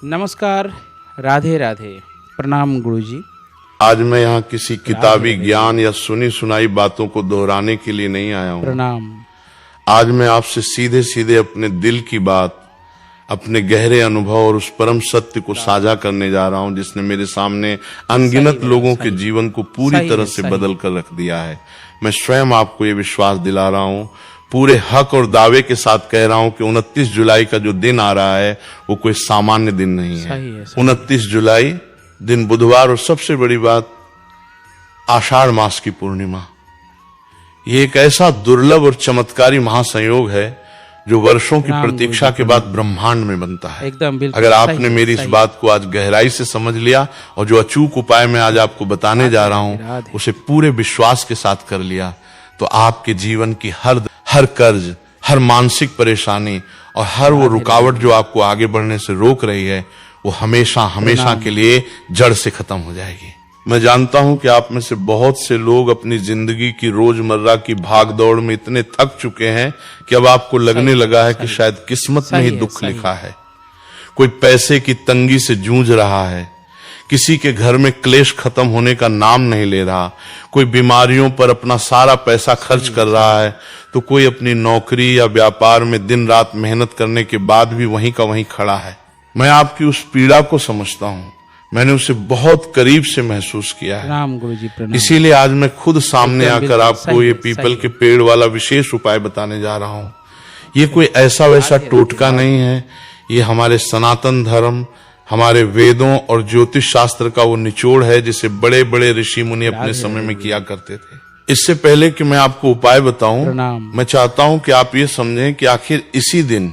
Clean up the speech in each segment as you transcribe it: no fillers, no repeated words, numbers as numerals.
नमस्कार, राधे राधे, प्रणाम गुरुजी। आज मैं यहाँ किसी किताबी ज्ञान या सुनी सुनाई बातों को दोहराने के लिए नहीं आया हूँ। प्रणाम। आज मैं आपसे सीधे सीधे अपने दिल की बात, अपने गहरे अनुभव और उस परम सत्य को साझा करने जा रहा हूँ जिसने मेरे सामने अनगिनत लोगों के जीवन को पूरी तरह से बदल कर रख दिया है। मैं स्वयं आपको ये विश्वास दिला रहा हूँ, पूरे हक और दावे के साथ कह रहा हूँ कि 29 जुलाई का जो दिन आ रहा है वो कोई सामान्य दिन नहीं है। 29 जुलाई दिन बुधवार, और सबसे बड़ी बात आषाढ़ मास की पूर्णिमा। ये एक ऐसा दुर्लभ और चमत्कारी महासंयोग है जो वर्षों की प्रतीक्षा के बाद ब्रह्मांड में बनता है। एकदम बिल्कुल। अगर आपने मेरी इस बात को आज गहराई से समझ लिया और जो अचूक उपाय मैं आज आपको बताने जा रहा हूं उसे पूरे विश्वास के साथ कर लिया, तो आपके जीवन की हर कर्ज, हर मानसिक परेशानी और हर वो रुकावट जो आपको आगे बढ़ने से रोक रही है वो हमेशा हमेशा के लिए जड़ से खत्म हो जाएगी। मैं जानता हूं कि आप में से बहुत से लोग अपनी जिंदगी की रोजमर्रा की भागदौड़ में इतने थक चुके हैं कि अब आपको लगने लगा है कि शायद किस्मत में ही दुख लिखा है। कोई पैसे की तंगी से जूझ रहा है, किसी के घर में क्लेश खत्म होने का नाम नहीं ले रहा, कोई बीमारियों पर अपना सारा पैसा खर्च कर रहा है, तो कोई अपनी नौकरी या व्यापार में दिन रात मेहनत करने के बाद भी वहीं का वहीं खड़ा है। मैं आपकी उस पीड़ा को समझता हूं, मैंने उसे बहुत करीब से महसूस किया है। प्रणाम गुरुजी, प्रणाम। इसीलिए आज मैं खुद सामने आकर आपको ये पीपल के पेड़ वाला विशेष उपाय बताने जा रहा हूं। ये कोई ऐसा वैसा टोटका नहीं है, ये हमारे सनातन धर्म, हमारे वेदों और ज्योतिष शास्त्र का वो निचोड़ है जिसे बड़े बड़े ऋषि मुनि अपने समय में किया करते थे। इससे पहले कि मैं आपको उपाय बताऊं, मैं चाहता हूं कि आप ये समझें कि आखिर इसी दिन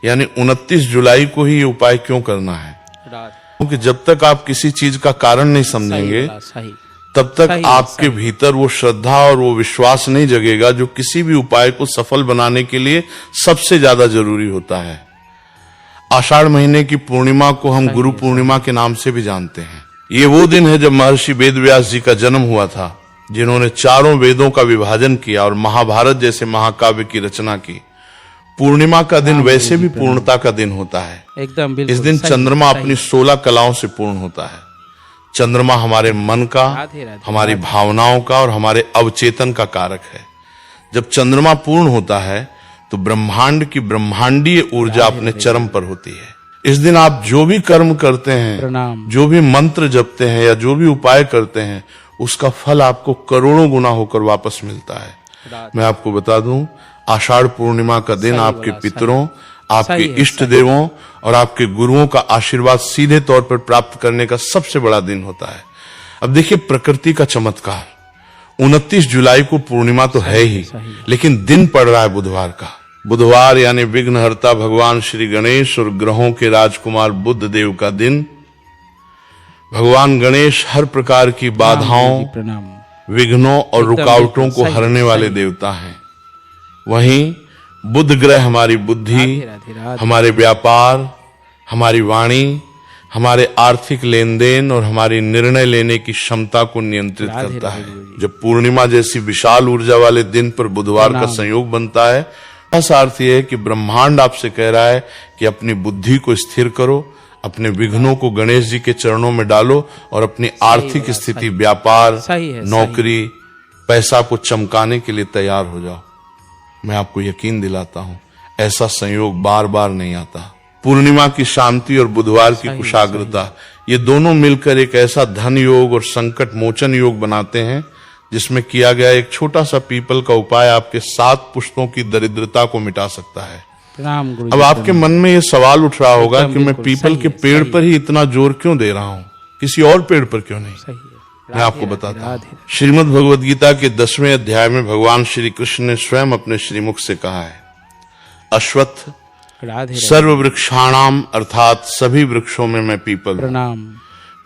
यानी 29 जुलाई को ही ये उपाय क्यों करना है। क्योंकि जब तक आप किसी चीज का कारण नहीं समझेंगे तब तक आपके भीतर वो श्रद्धा और वो विश्वास नहीं जगेगा जो किसी भी उपाय को सफल बनाने के लिए सबसे ज्यादा जरूरी होता है। आषाढ़ महीने की पूर्णिमा को हम गुरु पूर्णिमा के नाम से भी जानते हैं। ये वो दिन है जब महर्षि वेदव्यास जी का जन्म हुआ था, जिन्होंने चारों वेदों का विभाजन किया और महाभारत जैसे महाकाव्य की रचना की। पूर्णिमा का दिन वैसे भी पूर्णता का दिन होता है। एकदम बिल्कुल। इस दिन चंद्रमा अपनी 16 कलाओं से पूर्ण होता है। चंद्रमा हमारे मन का, हमारी भावनाओं का और हमारे अवचेतन का कारक है। जब चंद्रमा पूर्ण होता है तो ब्रह्मांड की ब्रह्मांडीय ऊर्जा अपने चरम पर होती है। इस दिन आप जो भी कर्म करते हैं, जो भी मंत्र जपते हैं या जो भी उपाय करते हैं, उसका फल आपको करोड़ों गुना होकर वापस मिलता है। मैं आपको बता दूं, आषाढ़ पूर्णिमा का दिन आपके पितरों, आपके इष्ट देवों और आपके गुरुओं का आशीर्वाद सीधे तौर पर प्राप्त करने का सबसे बड़ा दिन होता है। अब देखिए प्रकृति का चमत्कार, 29 जुलाई को पूर्णिमा तो है ही, लेकिन दिन पड़ रहा है बुधवार का। बुधवार यानी विघ्नहर्ता भगवान श्री गणेश और ग्रहों के राजकुमार बुध देव का दिन। भगवान गणेश हर प्रकार की बाधाओं, विघ्नों और रुकावटों को हरने वाले देवता हैं। वहीं बुध ग्रह हमारी बुद्धि, हमारे व्यापार, हमारी वाणी, हमारे आर्थिक लेन देन और हमारी निर्णय लेने की क्षमता को नियंत्रित करता है। जब पूर्णिमा जैसी विशाल ऊर्जा वाले दिन पर बुधवार का संयोग बनता है, ऐसा अर्थ यह है कि ब्रह्मांड आपसे कह रहा है कि अपनी बुद्धि को स्थिर करो, अपने विघ्नों को गणेश जी के चरणों में डालो और अपनी आर्थिक स्थिति, व्यापार, नौकरी, पैसा को चमकाने के लिए तैयार हो जाओ। मैं आपको यकीन दिलाता हूं, ऐसा संयोग बार बार नहीं आता। पूर्णिमा की शांति और बुधवार की कुशाग्रता, ये दोनों मिलकर एक ऐसा धन योग और संकट मोचन योग बनाते हैं जिसमें किया गया एक छोटा सा पीपल का उपाय आपके 7 पुश्तों की दरिद्रता को मिटा सकता है। अब आपके मन में ये सवाल उठ रहा होगा कि मैं पीपल के पेड़ पर ही इतना जोर क्यों दे रहा हूं, किसी और पेड़ पर क्यों नहीं। मैं आपको बताता हूं, श्रीमद् भगवद गीता के 10वें अध्याय में भगवान श्री कृष्ण ने स्वयं अपने श्रीमुख से कहा है, अश्वत्थ सर्व वृक्षाणाम, अर्थात सभी वृक्षों में मैं पीपल हूं।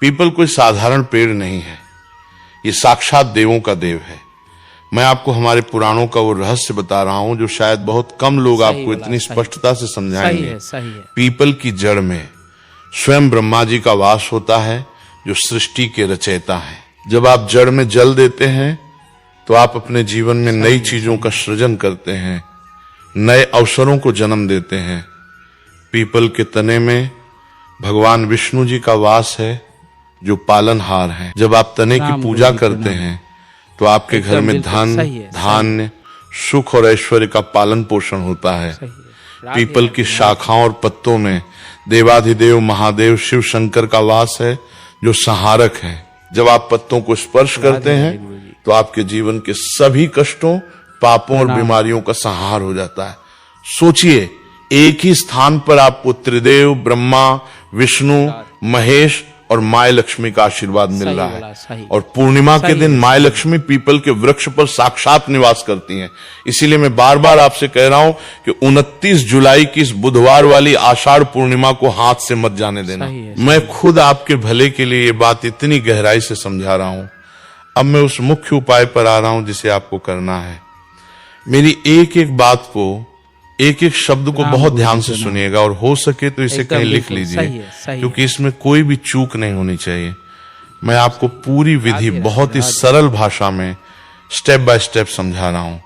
पीपल कोई साधारण पेड़ नहीं है, ये साक्षात देवों का देव है। मैं आपको हमारे पुराणों का वो रहस्य बता रहा हूं जो शायद बहुत कम लोग आपको इतनी स्पष्टता से समझाएंगे। पीपल की जड़ में स्वयं ब्रह्मा जी का वास होता है जो सृष्टि के रचयिता है। जब आप जड़ में जल देते हैं तो आप अपने जीवन में नई चीजों का सृजन करते हैं, नए अवसरों को जन्म देते हैं। पीपल के तने में भगवान विष्णु जी का वास है जो पालनहार है। जब आप तने की पूजा करते हैं तो आपके घर में धन, धान्य, सुख और ऐश्वर्य का पालन पोषण होता है। पीपल की शाखाओं और पत्तों में देवाधिदेव महादेव शिव शंकर का वास है जो संहारक है। जब आप पत्तों को स्पर्श करते हैं तो आपके जीवन के सभी कष्टों, पापों और बीमारियों का संहार हो जाता है। सोचिए, एक ही स्थान पर आपको त्रिदेव, ब्रह्मा, विष्णु, महेश और माय लक्ष्मी का आशीर्वाद मिल रहा है। और पूर्णिमा के दिन माय लक्ष्मी पीपल के वृक्ष पर साक्षात निवास करती हैं। इसीलिए मैं बार बार आपसे कह रहा हूं कि 29 जुलाई की इस बुधवार वाली आषाढ़ पूर्णिमा को हाथ से मत जाने देना। मैं खुद आपके भले के लिए ये बात इतनी गहराई से समझा रहा हूं। अब मैं उस मुख्य उपाय पर आ रहा हूं जिसे आपको करना है। मेरी एक एक बात को, एक एक शब्द को बहुत ध्यान से सुनिएगा और हो सके तो इसे कहीं लिख लीजिए, क्योंकि इसमें कोई भी चूक नहीं होनी चाहिए। मैं आपको पूरी विधि बहुत ही सरल भाषा में स्टेप बाय स्टेप समझा रहा हूं।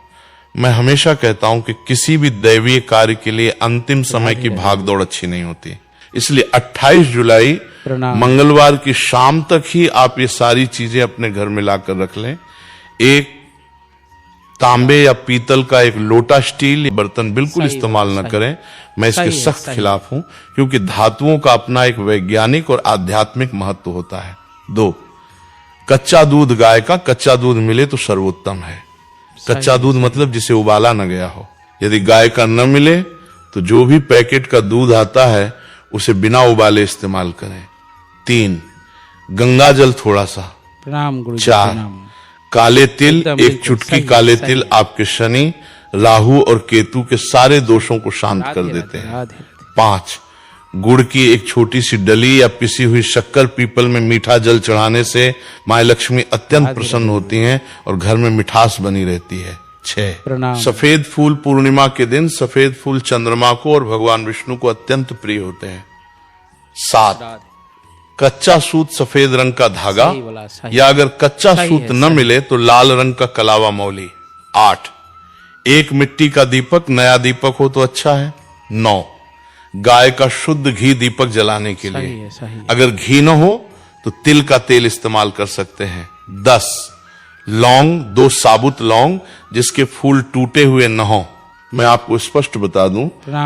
मैं हमेशा कहता हूं कि किसी भी दैवीय कार्य के लिए अंतिम समय की भागदौड़ अच्छी नहीं होती। इसलिए 28 जुलाई मंगलवार की शाम तक ही आप ये सारी चीजें अपने घर में लाकर रख लें। एक तांबे या पीतल का एक लोटा, स्टील बर्तन बिल्कुल इस्तेमाल न करें। मैं इसके सख्त खिलाफ हूं, क्योंकि धातुओं का अपना एक वैज्ञानिक और आध्यात्मिक महत्व होता है। 2, कच्चा दूध, गाय का कच्चा दूध मिले तो सर्वोत्तम है। कच्चा दूध मतलब जिसे उबाला न गया हो। यदि गाय का न मिले तो जो भी पैकेट का दूध आता है उसे बिना उबाले इस्तेमाल करें। 3, गंगा जल थोड़ा सा। 4, काले तिल, एक चुटकी काले तिल आपके शनि, राहु और केतु के सारे दोषों को शांत कर देते हैं। 5, गुड़ की एक छोटी सी डली या पिसी हुई शक्कर पीपल में मीठा जल चढ़ाने से माँ लक्ष्मी अत्यंत प्रसन्न होती हैं और घर में मिठास बनी रहती है। 6, सफेद फूल पूर्णिमा के दिन सफेद फूल चंद्रमा को और भगवान विष्णु को अत्यंत प्रिय होते हैं। 7, कच्चा सूत सफेद रंग का धागा, या अगर कच्चा सूत न मिले तो लाल रंग का कलावा मौली। 8, एक मिट्टी का दीपक, नया दीपक हो तो अच्छा है। 9, गाय का शुद्ध घी दीपक जलाने के लिए। अगर घी न हो तो तिल का तेल इस्तेमाल कर सकते हैं। 10, लौंग, 2 साबुत लौंग जिसके फूल टूटे हुए न हो। मैं आपको स्पष्ट बता दूं,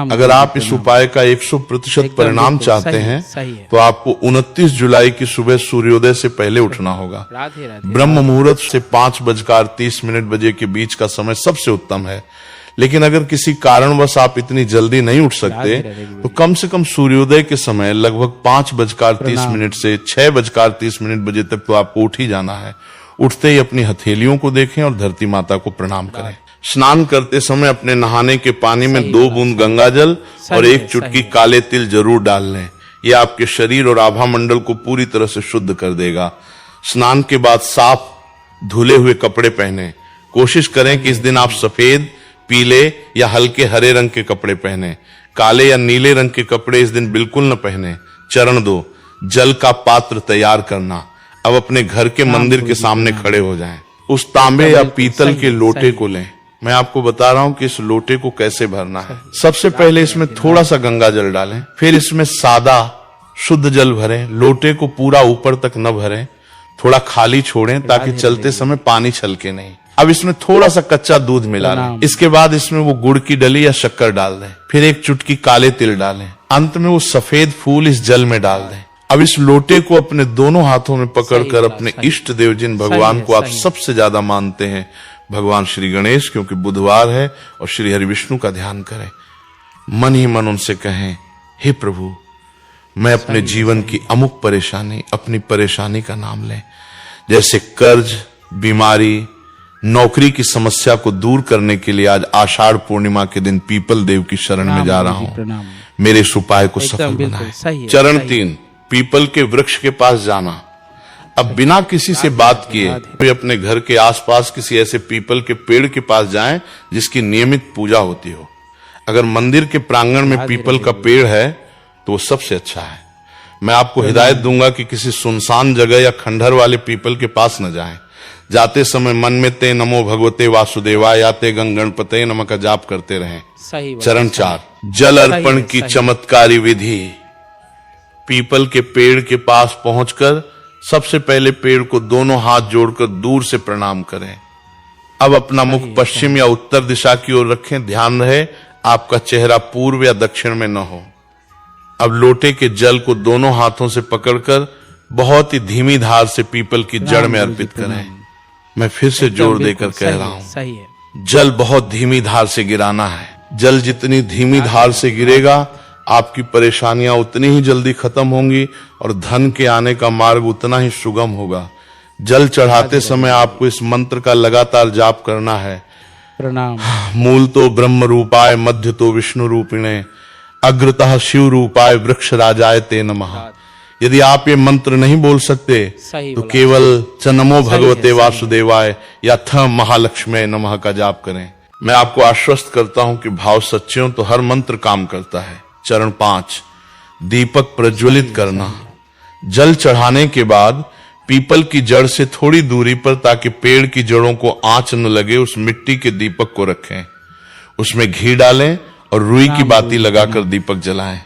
अगर आप इस उपाय का 100% परिणाम चाहते हैं तो आपको 29 जुलाई की सुबह सूर्योदय से पहले उठना होगा। ब्रह्म मुहूर्त से 5:30 बजे के बीच का समय सबसे उत्तम है। लेकिन अगर किसी कारणवश आप इतनी जल्दी नहीं उठ सकते तो कम से कम सूर्योदय के समय लगभग 5:30 से 6:30 बजे तक तो आपको उठ ही जाना है। उठते ही अपनी हथेलियों को देखें और धरती माता को प्रणाम करें। स्नान करते समय अपने नहाने के पानी में 2 बूंद गंगाजल और 1 चुटकी काले तिल जरूर डाल लें। यह आपके शरीर और आभा मंडल को पूरी तरह से शुद्ध कर देगा। स्नान के बाद साफ धुले हुए कपड़े पहने। कोशिश करें कि इस दिन आप सफेद, पीले या हल्के हरे रंग के कपड़े पहने। काले या नीले रंग के कपड़े इस दिन बिल्कुल न पहने। चरण 2, जल का पात्र तैयार करना। अब अपने घर के मंदिर के सामने खड़े हो जाएं। उस तांबे या पीतल के लोटे को लें। मैं आपको बता रहा हूं कि इस लोटे को कैसे भरना है। सबसे पहले इसमें थोड़ा सा गंगा जल डालें, फिर इसमें सादा शुद्ध जल भरें। लोटे को पूरा ऊपर तक न भरें, थोड़ा खाली छोड़ें ताकि चलते समय पानी छलके नहीं। अब इसमें थोड़ा सा कच्चा दूध मिला लें। इसके बाद इसमें वो गुड़ की डली या शक्कर डाल दें, फिर 1 चुटकी काले तिल डालें। अंत में वो सफेद फूल इस जल में डाल दें। अब इस लोटे को अपने दोनों हाथों में पकड़कर अपने इष्ट देव, जिन भगवान को आप सबसे ज्यादा मानते हैं, भगवान श्री गणेश, क्योंकि बुधवार है, और श्री हरि विष्णु का ध्यान करें। मन ही मन उनसे कहें, हे प्रभु, मैं अपने जीवन की अमुक परेशानी, अपनी परेशानी का नाम लें, जैसे कर्ज, बीमारी, नौकरी की समस्या को दूर करने के लिए आज आषाढ़ पूर्णिमा के दिन पीपल देव की शरण में जा रहा हूं। मेरे इस उपाय को सफल बनाएं। चरण 3, पीपल के वृक्ष के पास जाना। अब बिना किसी से बात किए वे अपने घर के आसपास किसी ऐसे पीपल के पेड़ के पास जाएं जिसकी नियमित पूजा होती हो। अगर मंदिर के प्रांगण में पीपल का पेड़ है तो वो सबसे अच्छा है। मैं आपको हिदायत दूंगा कि किसी सुनसान जगह या खंडहर वाले पीपल के पास न जाएं। जाते समय मन में ते नमो भगवते वासुदेवाय या ते गणपते नमः का जाप करते रहें। चरण 4, जल अर्पण की चमत्कारी विधि। पीपल के पेड़ के पास पहुंचकर सबसे पहले पेड़ को दोनों हाथ जोड़कर दूर से प्रणाम करें। अब अपना मुख पश्चिम या उत्तर दिशा की ओर रखें। ध्यान रहे आपका चेहरा पूर्व या दक्षिण में न हो। अब लोटे के जल को दोनों हाथों से पकड़कर बहुत ही धीमी धार से पीपल की जड़ में अर्पित करें। मैं फिर से जोर देकर कह रहा हूं, सही है। जल बहुत धीमी धार से गिराना है। जल जितनी धीमी धार से गिरेगा आपकी परेशानियां उतनी ही जल्दी खत्म होंगी और धन के आने का मार्ग उतना ही सुगम होगा। जल चढ़ाते समय आपको इस मंत्र का लगातार जाप करना है। प्रणाम। मूल तो ब्रह्म रूपाय, मध्य तो विष्णु रूपिणे, अग्रतः शिव रूपाय, वृक्ष राजाय ते नमः। यदि आप ये मंत्र नहीं बोल सकते तो केवल च नमो भगवते वासुदेवाय या थ महालक्ष्मी नमः का जाप करें। मैं आपको आश्वस्त करता हूं कि भाव सच्चे हो तो हर मंत्र काम करता है। चरण 5, दीपक प्रज्वलित करना। जल चढ़ाने के बाद पीपल की जड़ से थोड़ी दूरी पर, ताकि पेड़ की जड़ों को आंच न लगे, उस मिट्टी के दीपक को रखें। उसमें घी डालें और रुई की बाती लगाकर दीपक जलाएं।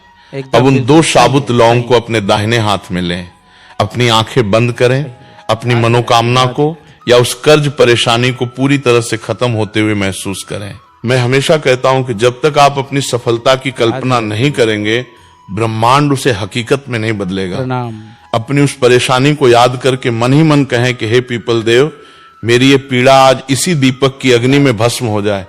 अब उन 2 साबुत लौंग को अपने दाहिने हाथ में लें। अपनी आंखें बंद करें। अपनी मनोकामना को या उस कर्ज परेशानी को पूरी तरह से खत्म होते हुए महसूस करें। मैं हमेशा कहता हूं कि जब तक आप अपनी सफलता की कल्पना नहीं करेंगे, ब्रह्मांड उसे हकीकत में नहीं बदलेगा। अपनी उस परेशानी को याद करके मन ही मन कहें कि हे पीपल देव, मेरी ये पीड़ा आज इसी दीपक की अग्नि में भस्म हो जाए।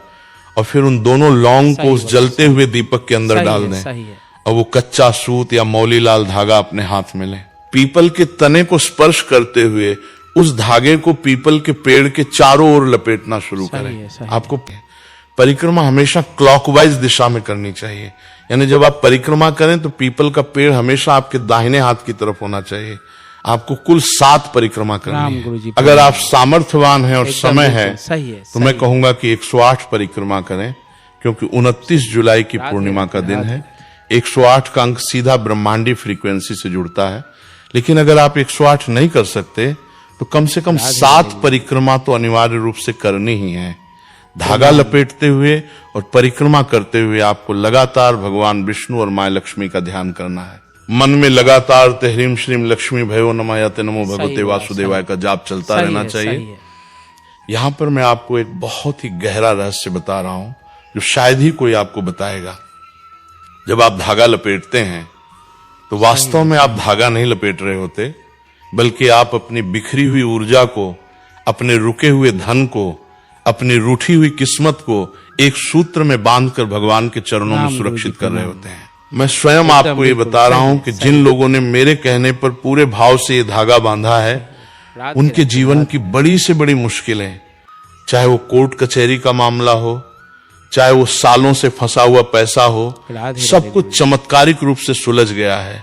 और फिर उन दोनों लौंग को उस जलते हुए दीपक के अंदर डाल दें और वो कच्चा सूत या मौली लाल धागा अपने हाथ में लें। पीपल के तने को स्पर्श करते हुए उस धागे को पीपल के पेड़ के चारों ओर लपेटना शुरू करें। आपको परिक्रमा हमेशा क्लॉकवाइज दिशा में करनी चाहिए, यानी जब आप परिक्रमा करें तो पीपल का पेड़ हमेशा आपके दाहिने हाथ की तरफ होना चाहिए। आपको कुल 7 परिक्रमा करनी है। अगर आप सामर्थ्यवान हैं और समय है तो मैं कहूंगा कि 108 परिक्रमा करें, क्योंकि 29 जुलाई की पूर्णिमा का दिन है। 108 का अंक सीधा ब्रह्मांडी फ्रीक्वेंसी से जुड़ता है। लेकिन अगर आप 108 नहीं कर सकते तो कम से कम 7 परिक्रमा तो अनिवार्य रूप से करनी ही है। धागा लपेटते हुए और परिक्रमा करते हुए आपको लगातार भगवान विष्णु और माँ लक्ष्मी का ध्यान करना है। मन में लगातार तहरीम श्रीम लक्ष्मी भयो नमः या ते नमो भगवते वासुदेवाय का जाप चलता रहना चाहिए। यहां पर मैं आपको एक बहुत ही गहरा रहस्य बता रहा हूं जो शायद ही कोई आपको बताएगा। जब आप धागा लपेटते हैं तो वास्तव में आप धागा नहीं लपेट रहे होते, बल्कि आप अपनी बिखरी हुई ऊर्जा को, अपने रुके हुए धन को, अपनी रूठी हुई किस्मत को एक सूत्र में बांधकर भगवान के चरणों में सुरक्षित कर रहे होते हैं। मैं स्वयं आपको ये बता रहा हूं कि जिन लोगों ने मेरे कहने पर पूरे भाव से ये धागा बांधा है, उनके जीवन की बड़ी से बड़ी मुश्किलें, चाहे वो कोर्ट कचहरी का मामला हो, चाहे वो सालों से फंसा हुआ पैसा हो, सब कुछ चमत्कारिक रूप से सुलझ गया है।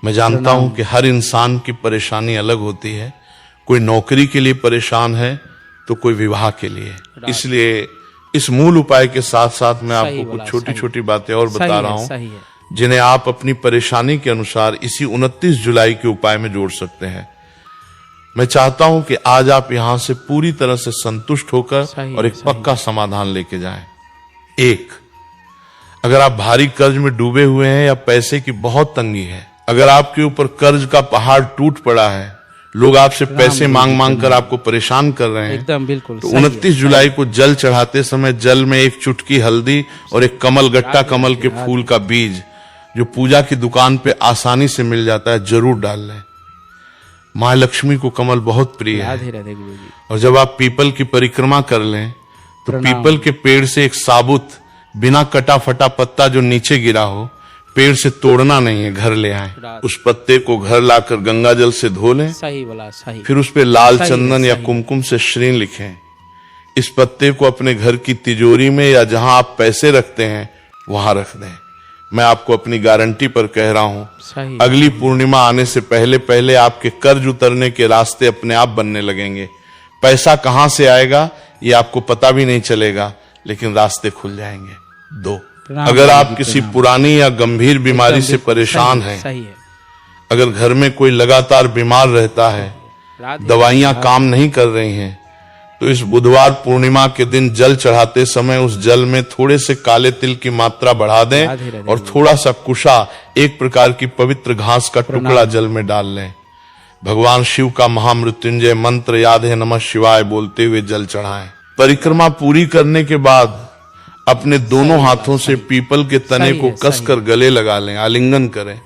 मैं जानता हूं कि हर इंसान की परेशानी अलग होती है। कोई नौकरी के लिए परेशान है तो कोई विवाह के लिए। इसलिए इस मूल उपाय के साथ साथ मैं आपको कुछ छोटी छोटी बातें और बता रहा हूं जिन्हें आप अपनी परेशानी के अनुसार इसी 29 जुलाई के उपाय में जोड़ सकते हैं। मैं चाहता हूं कि आज आप यहां से पूरी तरह से संतुष्ट होकर और एक पक्का समाधान लेके जाएं। 1, अगर आप भारी कर्ज में डूबे हुए हैं या पैसे की बहुत तंगी है, अगर आपके ऊपर कर्ज का पहाड़ टूट पड़ा है, लोग आपसे पैसे मांग मांग कर आपको परेशान कर रहे हैं, एकदम बिल्कुल तो 29 जुलाई को जल चढ़ाते समय जल में एक चुटकी हल्दी और एक कमल गट्टा कमल के फूल का बीज, जो पूजा की दुकान पे आसानी से मिल जाता है, जरूर डाल लें। माँ लक्ष्मी को कमल बहुत प्रिय है। और जब आप पीपल की परिक्रमा कर लें तो पीपल के पेड़ से एक साबुत बिना कटा फटा पत्ता जो नीचे गिरा हो, पेड़ से तोड़ना नहीं है, घर ले आए। उस पत्ते को घर लाकर गंगा जल से धो लें। सही। फिर उस पे लाल चंदन या कुमकुम से श्री लिखें। इस पत्ते को अपने घर की तिजोरी में या जहां आप पैसे रखते हैं वहां रख दें। मैं आपको अपनी गारंटी पर कह रहा हूं, अगली पूर्णिमा आने से पहले पहले आपके कर्ज उतरने के रास्ते अपने आप बनने लगेंगे। पैसा कहां से आएगा ये आपको पता भी नहीं चलेगा, लेकिन रास्ते खुल जाएंगे। 2, अगर आप किसी पुरानी या गंभीर बीमारी से परेशान हैं, अगर घर में कोई लगातार बीमार रहता है, दवाइयां काम नहीं कर रही हैं, तो इस बुधवार पूर्णिमा के दिन जल चढ़ाते समय उस जल में थोड़े से काले तिल की मात्रा बढ़ा दें और थोड़ा सा कुशा, एक प्रकार की पवित्र घास का टुकड़ा जल में डाल लें। भगवान शिव का महामृत्युंजय मंत्र याद है, नमः शिवाय बोलते हुए जल चढ़ाएं। परिक्रमा पूरी करने के बाद अपने दोनों हाथों से पीपल के तने को कसकर गले लगा लें, आलिंगन करें।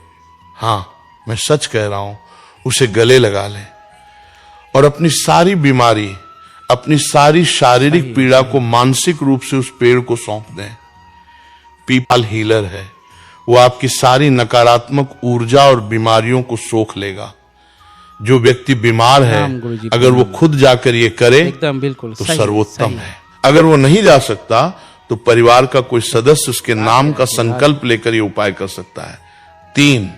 हाँ, मैं सच कह रहा हूं, उसे गले लगा लें और अपनी सारी बीमारी, अपनी सारी शारीरिक पीड़ा को मानसिक रूप से उस पेड़ को सौंप दें। पीपल हीलर है, वो आपकी सारी नकारात्मक ऊर्जा और बीमारियों को सोख लेगा। जो व्यक्ति बीमार है, अगर वो खुद जाकर ये करे एकदम बिल्कुल तो सर्वोत्तम है। अगर वो नहीं जा सकता तो परिवार का कोई सदस्य उसके नाम का संकल्प लेकर ये उपाय कर सकता है। 3,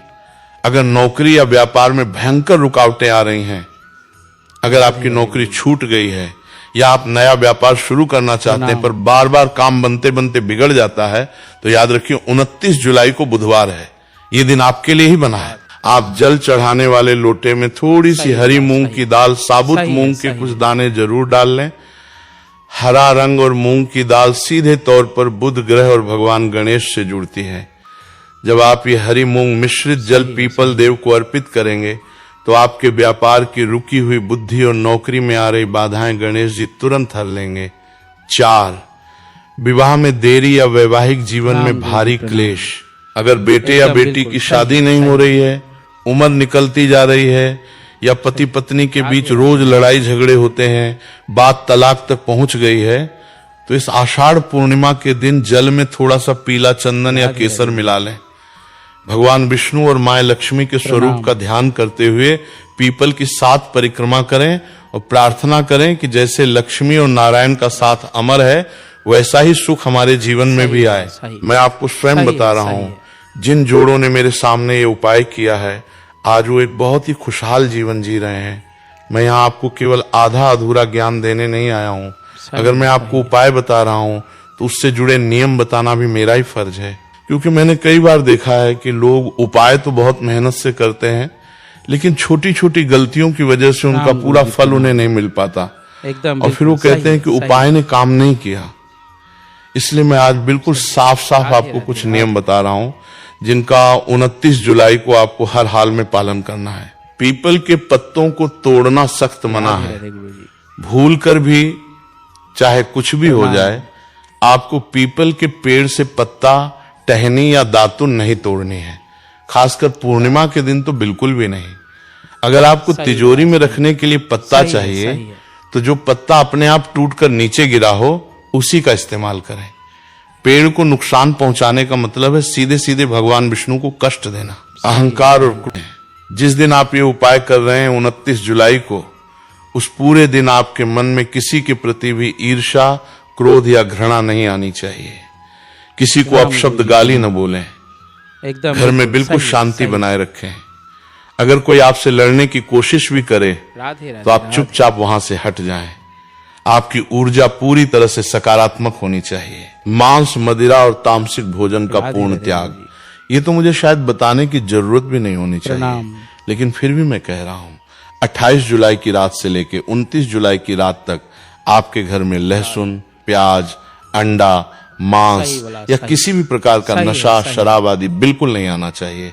अगर नौकरी या व्यापार में भयंकर रुकावटें आ रही हैं, अगर आपकी नौकरी छूट गई है या आप नया व्यापार शुरू करना चाहते हैं पर बार बार काम बनते बनते बिगड़ जाता है, तो याद रखिए 29 जुलाई को बुधवार है, ये दिन आपके लिए ही बना है। आप जल चढ़ाने वाले लोटे में थोड़ी सी हरी मूंग की दाल, साबुत मूंग के कुछ दाने जरूर डाल लें। हरा रंग और मूंग की दाल सीधे तौर पर बुध ग्रह और भगवान गणेश से जुड़ती है। जब आप ये हरी मूंग मिश्रित जल पीपल देव को अर्पित करेंगे तो आपके व्यापार की रुकी हुई बुद्धि और नौकरी में आ रही बाधाएं गणेश जी तुरंत हर लेंगे। 4, विवाह में देरी या वैवाहिक जीवन में भारी क्लेश, अगर बेटे या बेटी की शादी नहीं हो रही है, उम्र निकलती जा रही है या पति पत्नी के बीच रोज लड़ाई झगड़े होते हैं, बात तलाक तक पहुंच गई है, तो इस आषाढ़ पूर्णिमा के दिन जल में थोड़ा सा पीला चंदन या केसर मिला लें। भगवान विष्णु और मां लक्ष्मी के स्वरूप का ध्यान करते हुए पीपल की 7 परिक्रमा करें और प्रार्थना करें कि जैसे लक्ष्मी और नारायण का साथ अमर है, वैसा ही सुख हमारे जीवन में भी आए। मैं आपको स्वयं बता रहा हूं, जिन जोड़ों ने मेरे सामने ये उपाय किया है, आज वो एक बहुत ही खुशहाल जीवन जी रहे हैं। मैं यहाँ आपको केवल आधा अधूरा ज्ञान देने नहीं आया हूँ। अगर मैं आपको उपाय बता रहा हूँ तो उससे जुड़े नियम बताना भी मेरा ही फर्ज है, क्योंकि मैंने कई बार देखा है कि लोग उपाय तो बहुत मेहनत से करते हैं, लेकिन छोटी छोटी गलतियों की वजह से उनका पूरा फल उन्हें नहीं मिल पाता एकदम, और फिर वो कहते हैं कि उपाय ने काम नहीं किया। इसलिए मैं आज बिल्कुल साफ साफ आपको कुछ नियम बता रहा हूं, जिनका 29 जुलाई को आपको हर हाल में पालन करना है। पीपल के पत्तों को तोड़ना सख्त मना है। भूल कर भी चाहे कुछ भी हो जाए, आपको पीपल के पेड़ से पत्ता, टहनी या दातुन नहीं तोड़नी है। खासकर पूर्णिमा के दिन तो बिल्कुल भी नहीं। अगर आपको तिजोरी में रखने के लिए पत्ता चाहिए तो जो पत्ता अपने आप टूटकर नीचे गिरा हो उसी का इस्तेमाल करें। पेड़ को नुकसान पहुंचाने का मतलब है सीधे सीधे भगवान विष्णु को कष्ट देना, अहंकार और जिस दिन आप ये उपाय कर रहे हैं 29 जुलाई को, उस पूरे दिन आपके मन में किसी के प्रति भी ईर्ष्या, क्रोध या घृणा नहीं आनी चाहिए। किसी को अपशब्द गाली न बोलें, एकदम घर में बिल्कुल शांति बनाए रखें। अगर कोई आपसे लड़ने की कोशिश भी करे तो आप चुपचाप वहां से हट जाएं। आपकी ऊर्जा पूरी तरह से सकारात्मक होनी चाहिए। मांस, मदिरा और तामसिक भोजन का पूर्ण त्याग, ये तो मुझे शायद बताने की जरूरत भी नहीं होनी चाहिए, लेकिन फिर भी मैं कह रहा हूं, 28 जुलाई की रात से लेकर 29 जुलाई की रात तक आपके घर में लहसुन, प्याज, अंडा, मांस या किसी भी प्रकार का नशा, शराब आदि बिल्कुल नहीं आना चाहिए।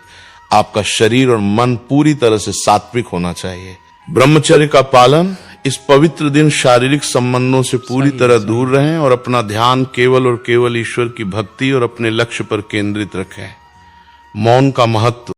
आपका शरीर और मन पूरी तरह से सात्विक होना चाहिए। ब्रह्मचर्य का पालन, इस पवित्र दिन शारीरिक संबंधों से पूरी तरह दूर रहें और अपना ध्यान केवल और केवल ईश्वर की भक्ति और अपने लक्ष्य पर केंद्रित रखें। मौन का महत्व